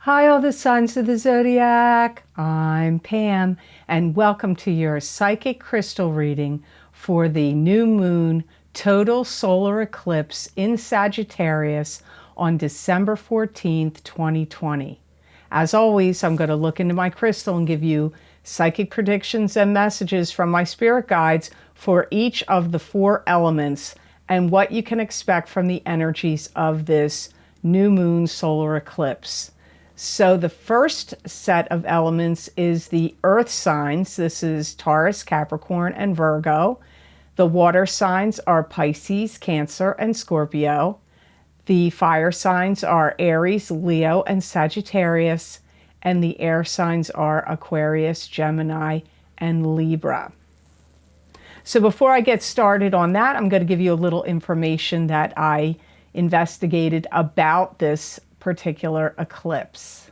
Hi, all the signs of the zodiac. I'm Pam, and welcome to your psychic crystal reading for the new moon total solar eclipse in Sagittarius on December 14th, 2020. As always, I'm going to look into my crystal and give you psychic predictions and messages from my spirit guides for each of the four elements and what you can expect from the energies of this new moon solar eclipse. So the first set of elements is the earth signs. This is Taurus, Capricorn, and Virgo. The water signs are Pisces, Cancer, and Scorpio. The fire signs are Aries, Leo, and Sagittarius. And the air signs are Aquarius, Gemini, and Libra. So before I get started on that, I'm going to give you a little information that I investigated about this particular eclipse.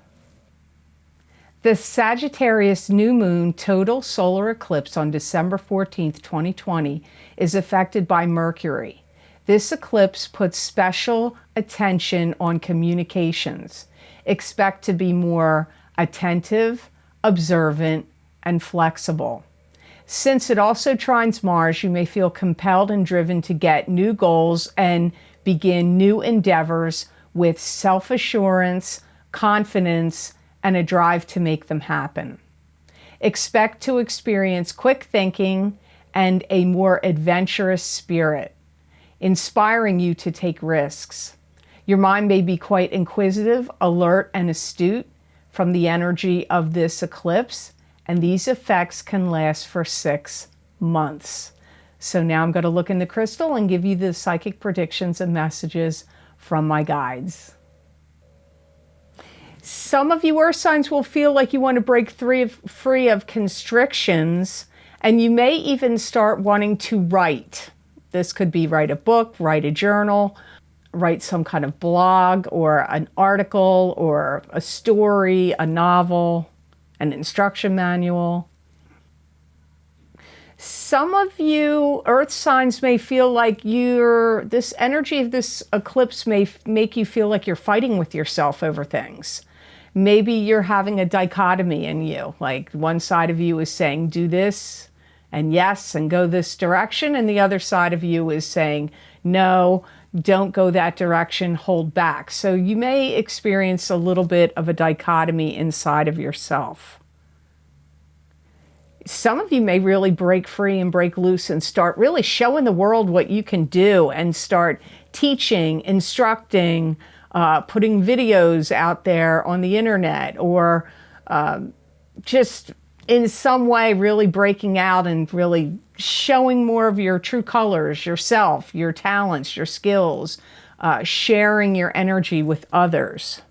The Sagittarius new moon total solar eclipse on December 14th, 2020 is affected by Mercury. This eclipse puts special attention on communications. Expect to be more attentive, observant, and flexible. Since it also trines Mars, you may feel compelled and driven to get new goals and begin new endeavors with self-assurance, confidence, and a drive to make them happen. Expect to experience quick thinking and a more adventurous spirit, inspiring you to take risks. Your mind may be quite inquisitive, alert, and astute from the energy of this eclipse, and these effects can last for 6 months. So now I'm going to look in the crystal and give you the psychic predictions and messages from my guides. Some of you earth signs will feel like you want to break free of constrictions, and you may even start wanting to write. This could be write a book, write a journal, write some kind of blog or an article or a story, a novel, an instruction manual. Some of you earth signs may feel like this energy of this eclipse may make you feel like you're fighting with yourself over things. Maybe you're having a dichotomy in you, like one side of you is saying do this and yes and go this direction, and the other side of you is saying no, don't go that direction, hold back. So you may experience a little bit of a dichotomy inside of yourself. Some of you may really break free and break loose and start really showing the world what you can do and start teaching, instructing, putting videos out there on the internet, or just in some way really breaking out and really showing more of your true colors, yourself, your talents, your skills, sharing your energy with others.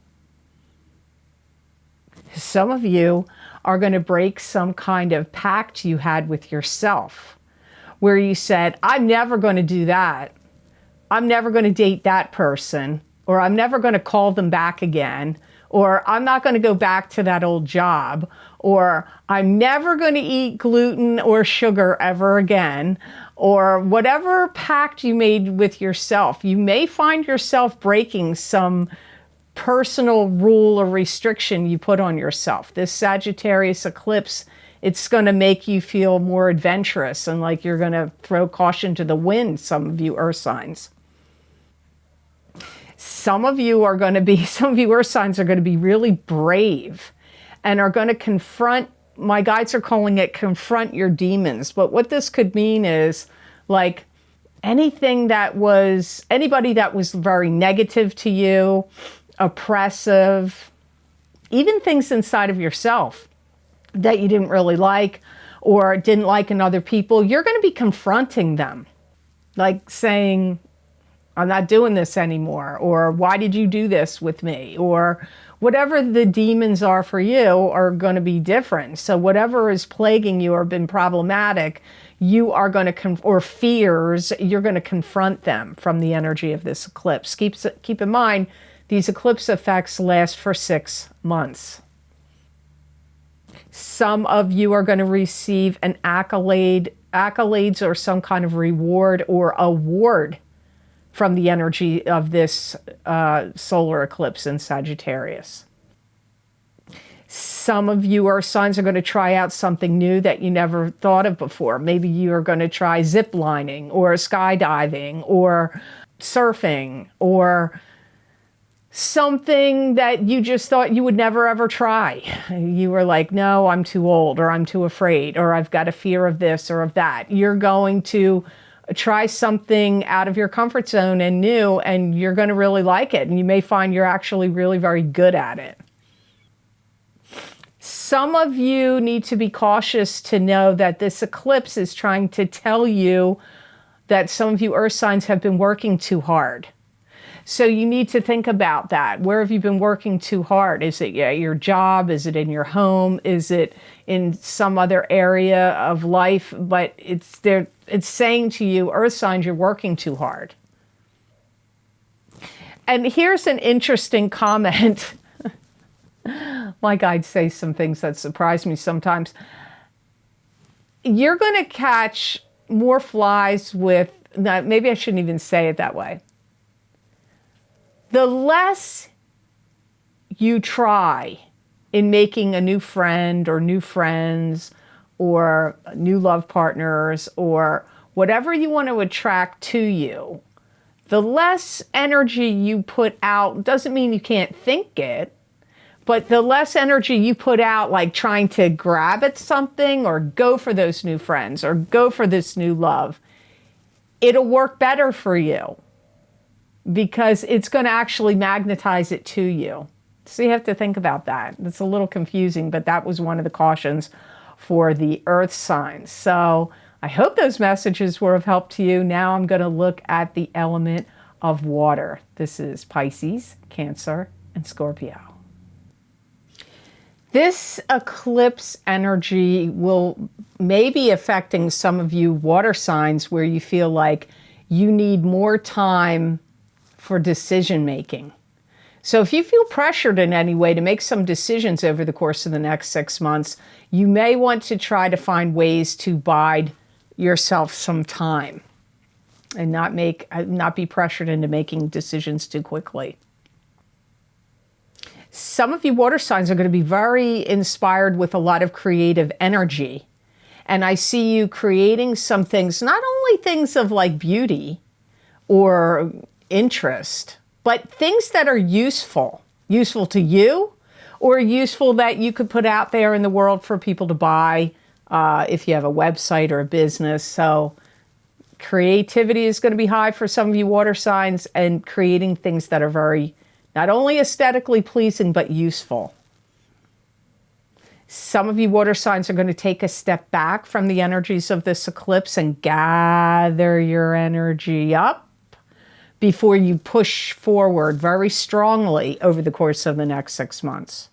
Some of you are going to break some kind of pact you had with yourself, where you said, I'm never going to do that. I'm never going to date that person, or I'm never going to call them back again, or I'm not going to go back to that old job, or I'm never going to eat gluten or sugar ever again, or whatever pact you made with yourself. You may find yourself breaking some personal rule or restriction you put on yourself. This Sagittarius eclipse, it's going to make you feel more adventurous and like you're going to throw caution to the wind, some of you earth signs. Some of you earth signs are going to be really brave and are going to confront, my guides are calling it confront your demons. But what this could mean is like anybody that was very negative to you, oppressive, even things inside of yourself that you didn't really like or didn't like in other people, you're going to be confronting them, like saying, I'm not doing this anymore, or why did you do this with me, or whatever the demons are for you are going to be different. So whatever is plaguing you or been problematic, you are going to, or fears, you're going to confront them from the energy of this eclipse. Keep in mind, these eclipse effects last for 6 months. Some of you are going to receive an accolades or some kind of reward or award from the energy of this solar eclipse in Sagittarius. Some of you Earth signs are going to try out something new that you never thought of before. Maybe you're going to try zip lining or skydiving or surfing or something that you just thought you would never ever try. You were like, no, I'm too old, or I'm too afraid, or I've got a fear of this or of that. You're going to try something out of your comfort zone and new, and you're going to really like it. And you may find you're actually really very good at it. Some of you need to be cautious to know that this eclipse is trying to tell you that some of you Earth signs have been working too hard. So you need to think about that. Where have you been working too hard? Is it your job? Is it in your home? Is it in some other area of life? But it's saying to you, Earth signs, you're working too hard. And here's an interesting comment. My guides say some things that surprise me sometimes. You're going to catch more flies with, maybe I shouldn't even say it that way. The less you try in making a new friend or new friends or new love partners or whatever you want to attract to you, the less energy you put out, doesn't mean you can't think it, but the less energy you put out, like trying to grab at something or go for those new friends or go for this new love, it'll work better for you because it's going to actually magnetize it to you. So you have to think about that. It's a little confusing, but that was one of the cautions for the Earth signs. So I hope those messages were of help to you. Now I'm going to look at the element of water. This is Pisces, Cancer, and Scorpio. This eclipse energy will maybe affecting some of you water signs where you feel like you need more time for decision making. So if you feel pressured in any way to make some decisions over the course of the next 6 months, you may want to try to find ways to bide yourself some time and not be pressured into making decisions too quickly. Some of you water signs are going to be very inspired with a lot of creative energy. And I see you creating some things, not only things of like beauty or interest, but things that are useful to you or useful that you could put out there in the world for people to buy if you have a website or a business. So creativity is going to be high for some of you water signs and creating things that are very not only aesthetically pleasing, but useful. Some of you water signs are going to take a step back from the energies of this eclipse and gather your energy up before you push forward very strongly over the course of the next 6 months.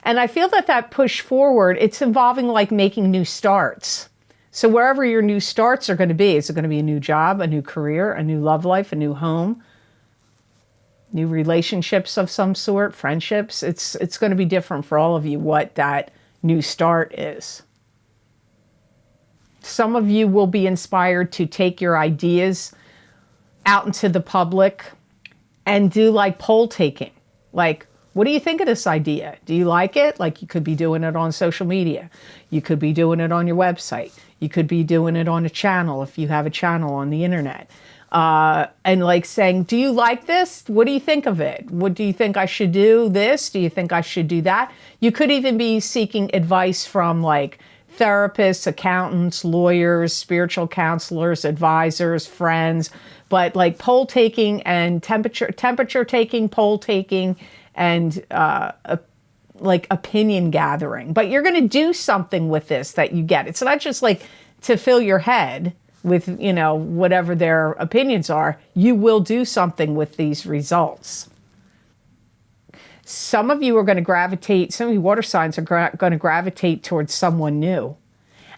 And I feel that push forward, it's involving like making new starts. So wherever your new starts are going to be, is it going to be a new job, a new career, a new love life, a new home, new relationships of some sort, friendships? It's going to be different for all of you what that new start is. Some of you will be inspired to take your ideas out into the public and do like poll taking. Like, what do you think of this idea? Do you like it? Like, you could be doing it on social media. You could be doing it on your website. You could be doing it on a channel if you have a channel on the internet. And like saying, do you like this? What do you think of it? What do you think I should do this? Do you think I should do that? You could even be seeking advice from like therapists, accountants, lawyers, spiritual counselors, advisors, friends, but like poll taking and temperature taking, poll taking, and like opinion gathering. But you're going to do something with this that you get. It's not just like to fill your head with, whatever their opinions are. You will do something with these results. Some of you are going to gravitate, some of you water signs are going to gravitate towards someone new.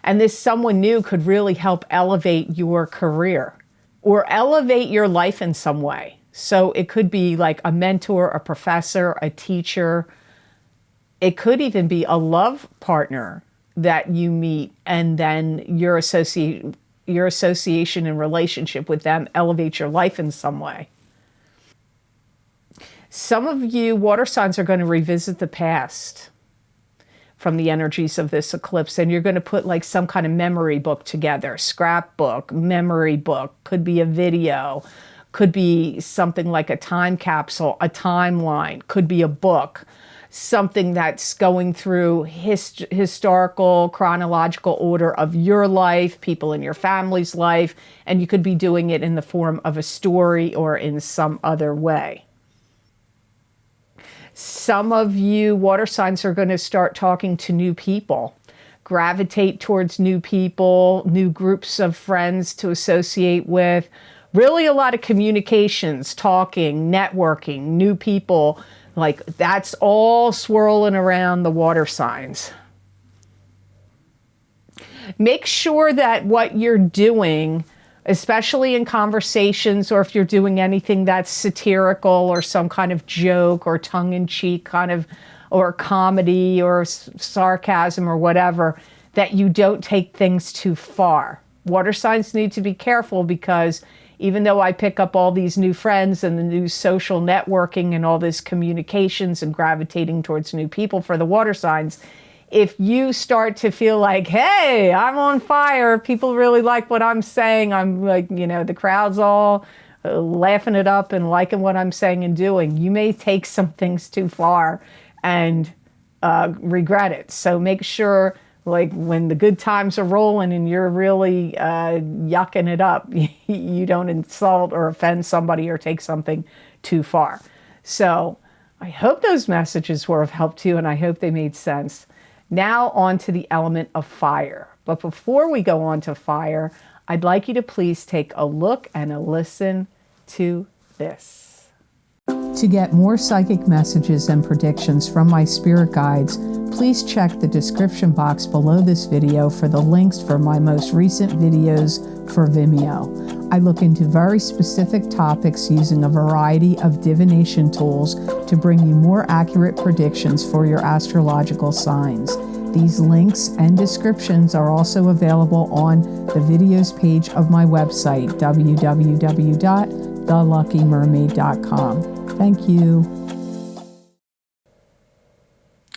And this someone new could really help elevate your career or elevate your life in some way. So it could be like a mentor, a professor, a teacher. It could even be a love partner that you meet, and then your association and relationship with them elevate your life in some way. Some of you water signs are going to revisit the past from the energies of this eclipse, and you're going to put like some kind of memory book together, scrapbook, memory book, could be a video, could be something like a time capsule, a timeline, could be a book, something that's going through historical, chronological order of your life, people in your family's life, and you could be doing it in the form of a story or in some other way. Some of you water signs are going to start talking to new people, gravitate towards new people, new groups of friends to associate with. Really a lot of communications, talking, networking, new people, like that's all swirling around the water signs. Make sure that what you're doing, especially in conversations, or if you're doing anything that's satirical or some kind of joke or tongue-in-cheek kind of, or comedy or sarcasm or whatever, that you don't take things too far. Water signs need to be careful, because even though I pick up all these new friends and the new social networking and all this communications and gravitating towards new people for the water signs, if you start to feel like, hey, I'm on fire, people really like what I'm saying, I'm like, you know, the crowd's all laughing it up and liking what I'm saying and doing, you may take some things too far and regret it. So make sure, like when the good times are rolling and you're really yucking it up, you don't insult or offend somebody or take something too far. So I hope those messages were of help to you, and I hope they made sense. Now on to the element of fire. But before we go on to fire, I'd like you to please take a look and a listen to this. To get more psychic messages and predictions from my spirit guides, please check the description box below this video for the links for my most recent videos for Vimeo. I look into very specific topics using a variety of divination tools to bring you more accurate predictions for your astrological signs. These links and descriptions are also available on the videos page of my website, www.theluckymermaid.com. Thank you.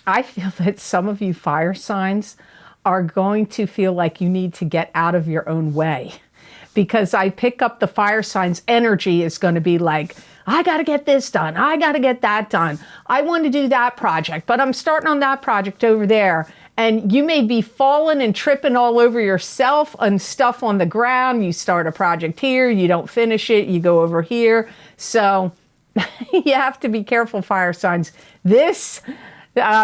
I feel that some of you fire signs are going to feel like you need to get out of your own way, because I pick up the fire signs energy is going to be like, I got to get this done. I got to get that done. I want to do that project, but I'm starting on that project over there. And you may be falling and tripping all over yourself and stuff on the ground. You start a project here, you don't finish it, you go over here. So you have to be careful, fire signs. This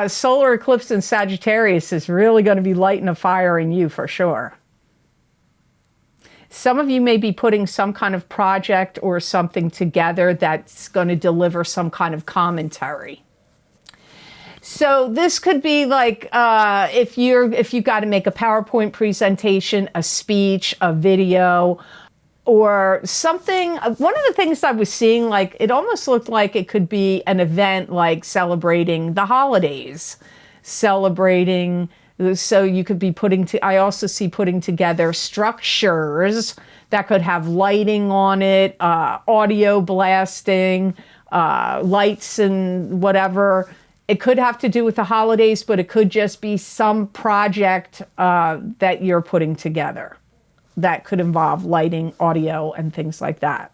solar eclipse in Sagittarius is really going to be lighting a fire in you for sure. Some of you may be putting some kind of project or something together that's going to deliver some kind of commentary. So this could be like if you got to make a PowerPoint presentation, a speech, a video, or something. One of the things I was seeing, like it almost looked like it could be an event like celebrating the holidays, celebrating. So you could be I also see putting together structures that could have lighting on it, audio blasting, lights and whatever. It could have to do with the holidays, but it could just be some project that you're putting together that could involve lighting, audio, and things like that.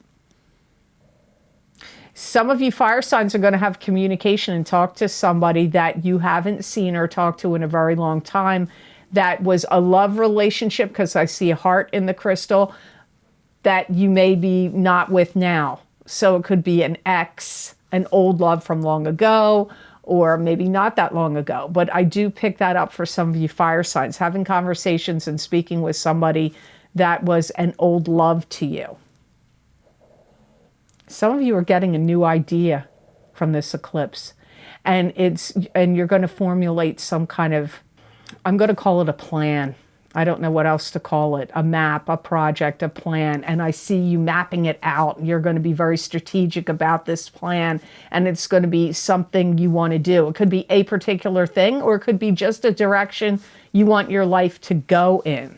Some of you fire signs are going to have communication and talk to somebody that you haven't seen or talked to in a very long time. That was a love relationship, because I see a heart in the crystal, that you may be not with now. So it could be an ex, an old love from long ago, or maybe not that long ago. But I do pick that up for some of you fire signs, having conversations and speaking with somebody that was an old love to you. Some of you are getting a new idea from this eclipse, and you're going to formulate some kind of, I'm going to call it a plan. I don't know what else to call it, a map, a project, a plan. And I see you mapping it out. You're going to be very strategic about this plan, and it's going to be something you want to do. It could be a particular thing, or it could be just a direction you want your life to go in.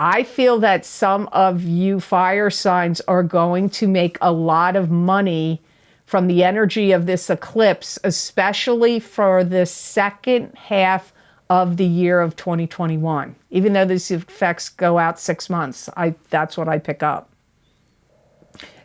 I feel that some of you fire signs are going to make a lot of money from the energy of this eclipse, especially for the second half of the year of 2021. Even though these effects go out 6 months, that's what I pick up.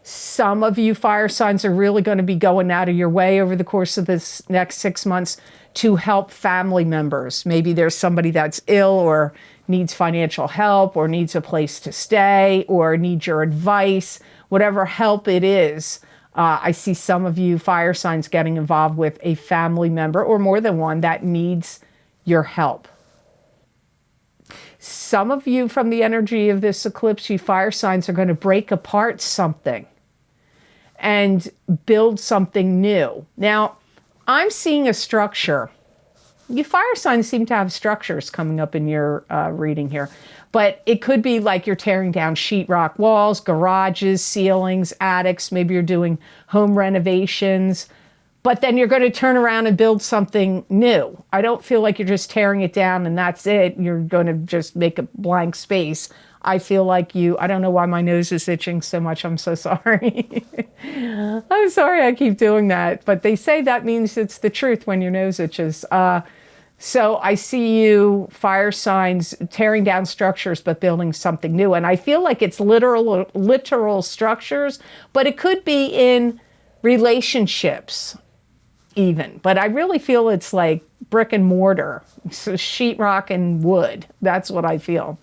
Some of you fire signs are really going to be going out of your way over the course of this next 6 months to help family members. Maybe there's somebody that's ill or needs financial help or needs a place to stay or needs your advice, whatever help it is. I see some of you fire signs getting involved with a family member or more than one that needs your help. Some of you, from the energy of this eclipse, you fire signs are going to break apart something and build something new. Now, I'm seeing a structure. You fire signs seem to have structures coming up in your reading here, but it could be like you're tearing down sheetrock walls, garages, ceilings, attics. Maybe you're doing home renovations, but then you're going to turn around and build something new. I don't feel like you're just tearing it down and that's it. You're going to just make a blank space. I feel like I don't know why my nose is itching so much. I'm so sorry. I'm sorry I keep doing that, but they say that means it's the truth when your nose itches. So I see you, fire signs, tearing down structures, but building something new. And I feel like it's literal structures, but it could be in relationships even. But I really feel it's like brick and mortar, so sheetrock and wood. That's what I feel.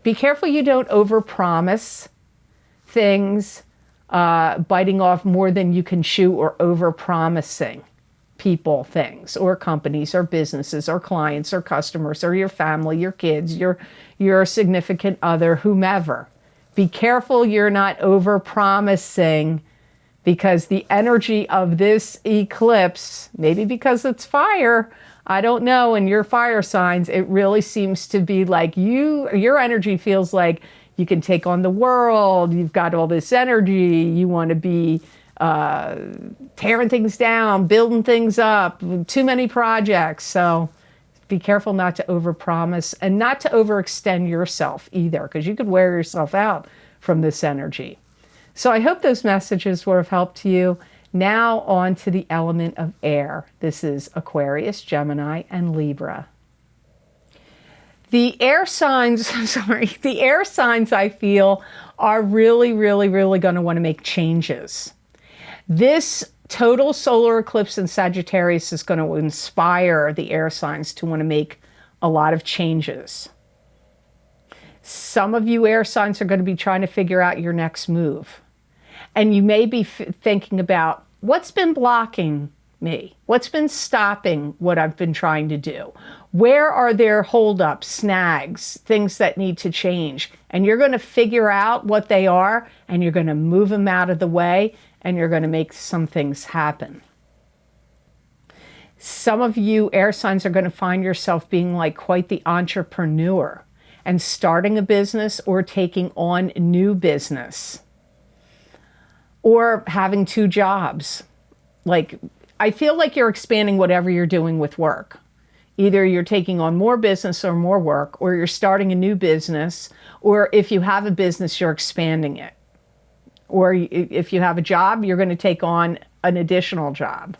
Be careful you don't overpromise things, biting off more than you can chew, or overpromising people things or companies or businesses or clients or customers or your family, your kids, your significant other, whomever. Be careful you're not overpromising, because the energy of this eclipse, maybe because it's fire, I don't know, and your fire signs, it really seems to be like your energy feels like you can take on the world. You've got all this energy. You want to be tearing things down, building things up, too many projects. So be careful not to overpromise and not to overextend yourself either, because you could wear yourself out from this energy. So I hope those messages were of help to you. Now on to the element of air. This is Aquarius, Gemini, and Libra. The air signs, the air signs I feel are really, really, really going to want to make changes. This total solar eclipse in Sagittarius is going to inspire the air signs to want to make a lot of changes. Some of you air signs are going to be trying to figure out your next move. And you may be thinking about, what's been blocking me? What's been stopping what I've been trying to do? Where are there holdups, snags, things that need to change? And you're going to figure out what they are, and you're going to move them out of the way, and you're going to make some things happen. Some of you air signs are going to find yourself being like quite the entrepreneur and starting a business or taking on new business or having 2 jobs. Like, I feel like you're expanding whatever you're doing with work. Either you're taking on more business or more work, or you're starting a new business, or if you have a business, you're expanding it. Or if you have a job, you're going to take on an additional job.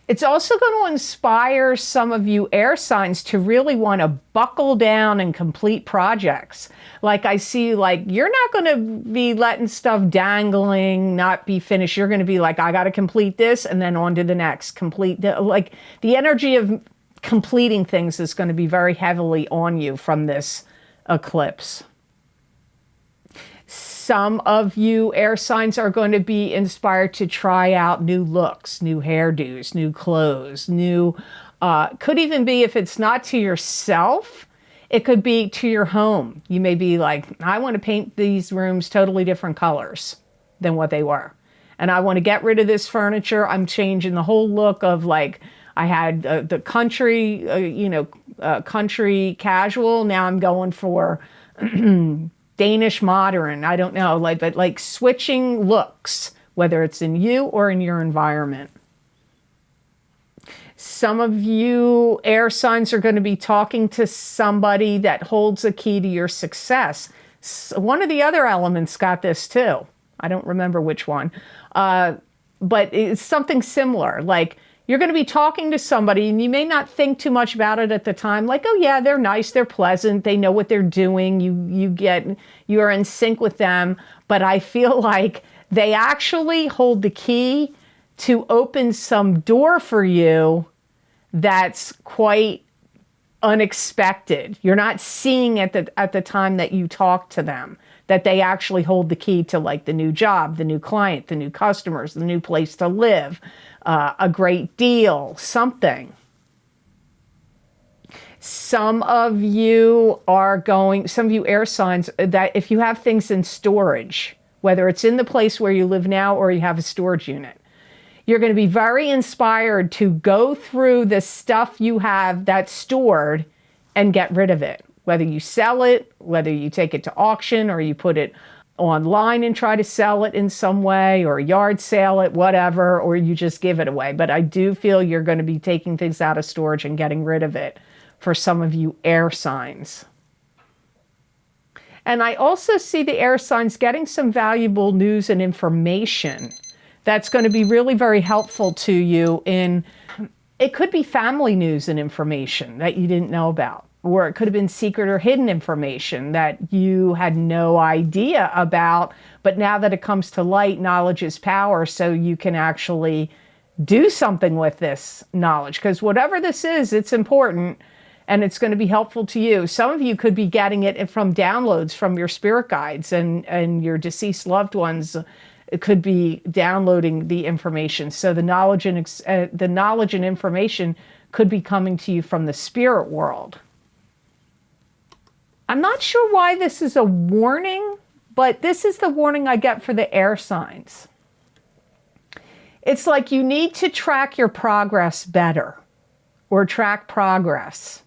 It's also going to inspire some of you air signs to really want to buckle down and complete projects. Like I see, like you're not going to be letting stuff dangling, not be finished. You're going to be like, I got to complete this and then on to the next. Like the energy of completing things is going to be very heavily on you from this eclipse. Some of you air signs are going to be inspired to try out new looks, new hairdos, new clothes, could even be, if it's not to yourself, it could be to your home. You may be like, I want to paint these rooms totally different colors than what they were. And I want to get rid of this furniture. I'm changing the whole look of, like, I had the country, country casual. Now I'm going for Danish modern, I don't know, but switching looks, whether it's in you or in your environment. Some of you air signs are going to be talking to somebody that holds a key to your success. One of the other elements got this too. I don't remember which one. But it's something similar. Like, you're going to be talking to somebody and you may not think too much about it at the time. Like, oh yeah, they're nice, they're pleasant, they know what they're doing. You are in sync with them. But I feel like they actually hold the key to open some door for you that's quite unexpected. You're not seeing at the time that you talk to them that they actually hold the key to, like, the new job, the new client, the new customers, the new place to live, a great deal, something. Some of you air signs, that if you have things in storage, whether it's in the place where you live now or you have a storage unit, you're going to be very inspired to go through the stuff you have that's stored and get rid of it. Whether you sell it, whether you take it to auction, or you put it online and try to sell it in some way, or yard sale it, whatever, or you just give it away. But I do feel you're going to be taking things out of storage and getting rid of it for some of you air signs. And I also see the air signs getting some valuable news and information that's going to be really very helpful to you it could be family news and information that you didn't know about. Or it could have been secret or hidden information that you had no idea about, but now that it comes to light, knowledge is power, so you can actually do something with this knowledge. Because whatever this is, it's important, and it's going to be helpful to you. Some of you could be getting it from downloads from your spirit guides, and your deceased loved ones could be downloading the information. So the knowledge and information could be coming to you from the spirit world. I'm not sure why this is a warning, but this is the warning I get for the air signs. It's like you need to track your progress better, or track progress.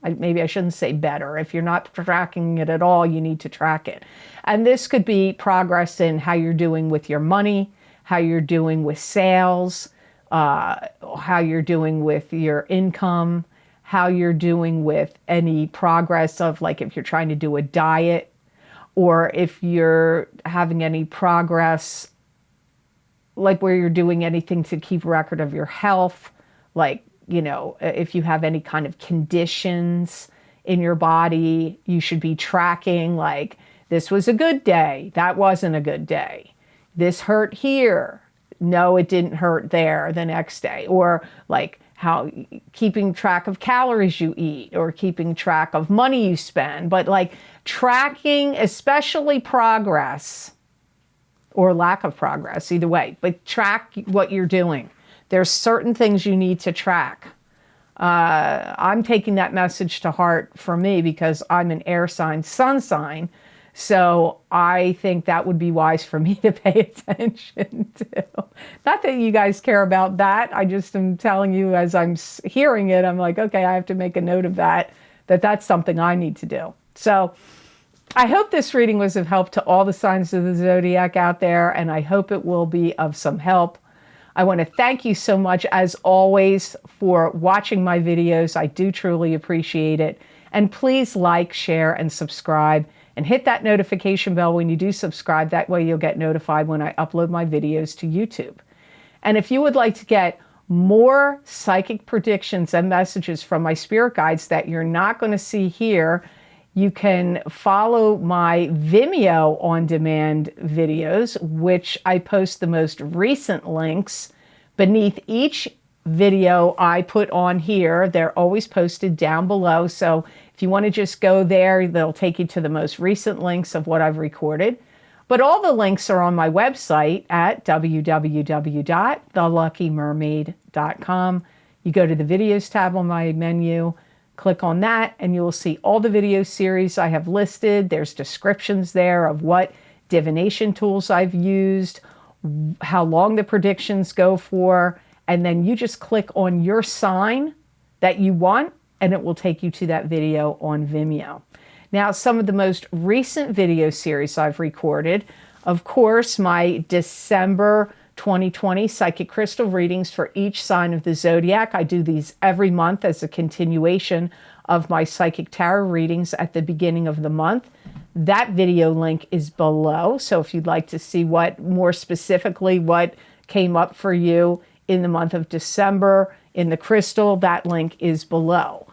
Maybe I shouldn't say better. If you're not tracking it at all, you need to track it. And this could be progress in how you're doing with your money, how you're doing with sales, how you're doing with your income, how you're doing with any progress of, like, if you're trying to do a diet, or if you're having any progress, like where you're doing anything to keep record of your health, like, you know, if you have any kind of conditions in your body, you should be tracking, like, this was a good day, that wasn't a good day, this hurt here, no, it didn't hurt there the next day, or like, how keeping track of calories you eat, or keeping track of money you spend, but like tracking, especially progress or lack of progress, either way, but track what you're doing. There's certain things you need to track. I'm taking that message to heart for me because I'm an air sign, sun sign. So I think that would be wise for me to pay attention to. Not that you guys care about that. I just am telling you, as I'm hearing it, I'm like, okay, I have to make a note of that's something I need to do. So I hope this reading was of help to all the signs of the zodiac out there, and I hope it will be of some help. I want to thank you so much, as always, for watching my videos. I do truly appreciate it. And please like, share, and subscribe. And hit that notification bell when you do subscribe. That way you'll get notified when I upload my videos to YouTube. And if you would like to get more psychic predictions and messages from my spirit guides that you're not going to see here, you can follow my Vimeo on-demand videos, which I post the most recent links beneath each video I put on here. They're always posted down below. So if you want to just go there, they'll take you to the most recent links of what I've recorded. But all the links are on my website at www.theluckymermaid.com. You go to the videos tab on my menu, click on that, and you will see all the video series I have listed. There's descriptions there of what divination tools I've used, how long the predictions go for, and then you just click on your sign that you want, and it will take you to that video on Vimeo. Now, some of the most recent video series I've recorded, of course, my December 2020 psychic crystal readings for each sign of the zodiac. I do these every month as a continuation of my psychic tarot readings at the beginning of the month. that video link is below. So if you'd like to see what more specifically what came up for you in the month of December in the crystal, that link is below.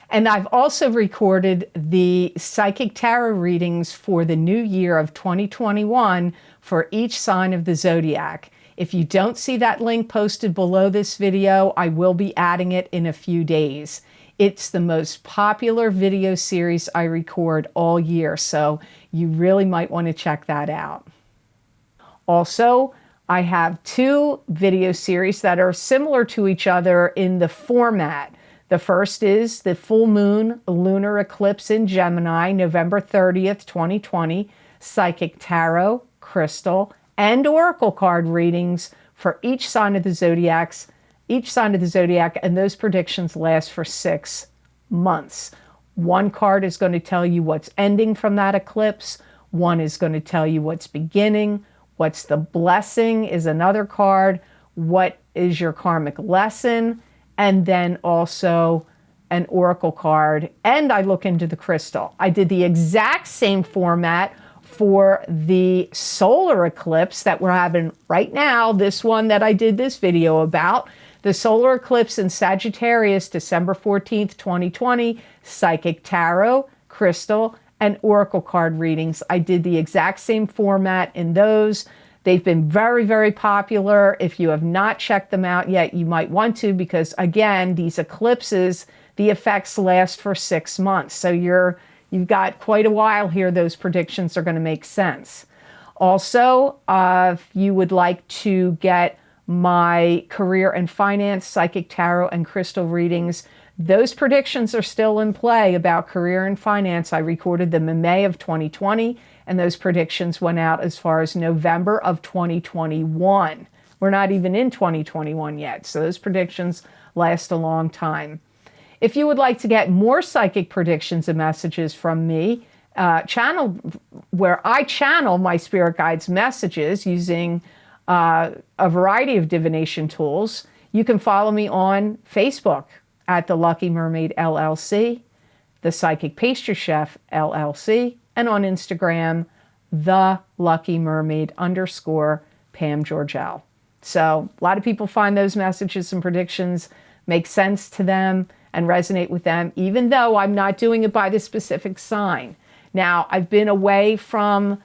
And I've also recorded the Psychic Tarot readings for the new year of 2021 for each sign of the zodiac. If you don't see that link posted below this video, I will be adding it in a few days. It's the most popular video series I record all year, so you really might want to check that out. Also, I have 2 video series that are similar to each other in the format. The first is the full moon lunar eclipse in Gemini, November 30th, 2020, Psychic Tarot, Crystal, and Oracle card readings for each sign of the zodiac, and those predictions last for 6 months. One card is going to tell you what's ending from that eclipse. One is going to tell you what's beginning. What's the blessing is another card. What is your karmic lesson? And then also an oracle card. And I look into the crystal. I did the exact same format for the solar eclipse that we're having right now, this one that I did this video about. The solar eclipse in Sagittarius, December 14th, 2020, Psychic Tarot, Crystal, and Oracle card readings. I did the exact same format in those. They've been very, very popular. If you have not checked them out yet, you might want to, because again, these eclipses, the effects last for 6 months. So you've got quite a while here. Those predictions are going to make sense. Also, if you would like to get my career and finance, psychic tarot, and crystal readings, those predictions are still in play about career and finance. I recorded them in May of 2020, and those predictions went out as far as November of 2021. We're not even in 2021 yet, so those predictions last a long time. If you would like to get more psychic predictions and messages from me, where I channel my spirit guides' messages using a variety of divination tools, you can follow me on Facebook at The Lucky Mermaid LLC, The Psychic Pastry Chef LLC, and on Instagram, The Lucky Mermaid _ Pam Georgel. So a lot of people find those messages and predictions make sense to them and resonate with them, even though I'm not doing it by the specific sign. Now, I've been away from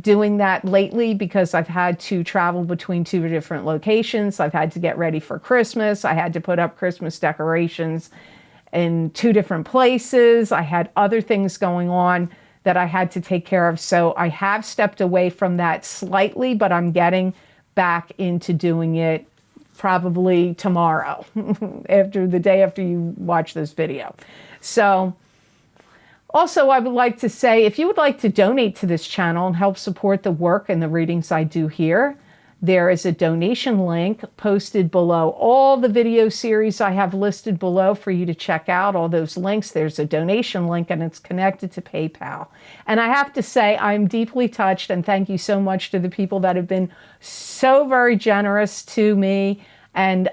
doing that lately because I've had to travel between 2 different locations. I've had to get ready for Christmas. I had to put up Christmas decorations in 2 different places. I had other things going on that I had to take care of. So I have stepped away from that slightly, but I'm getting back into doing it probably tomorrow, the day after you watch this video. So also, I would like to say, if you would like to donate to this channel and help support the work and the readings I do here, there is a donation link posted below all the video series I have listed below for you to check out. All those links, there's a donation link, and it's connected to PayPal. And I have to say, I'm deeply touched, and thank you so much to the people that have been so very generous to me. And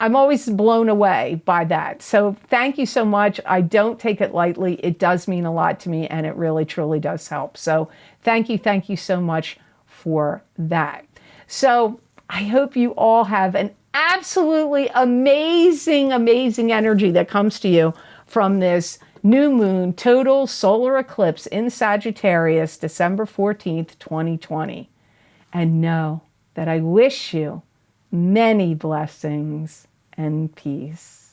I'm always blown away by that. So thank you so much. I don't take it lightly. It does mean a lot to me, and it really, truly does help. So thank you so much for that. So I hope you all have an absolutely amazing, amazing energy that comes to you from this new moon total solar eclipse in Sagittarius, December 14th, 2020. And know that I wish you many blessings and peace.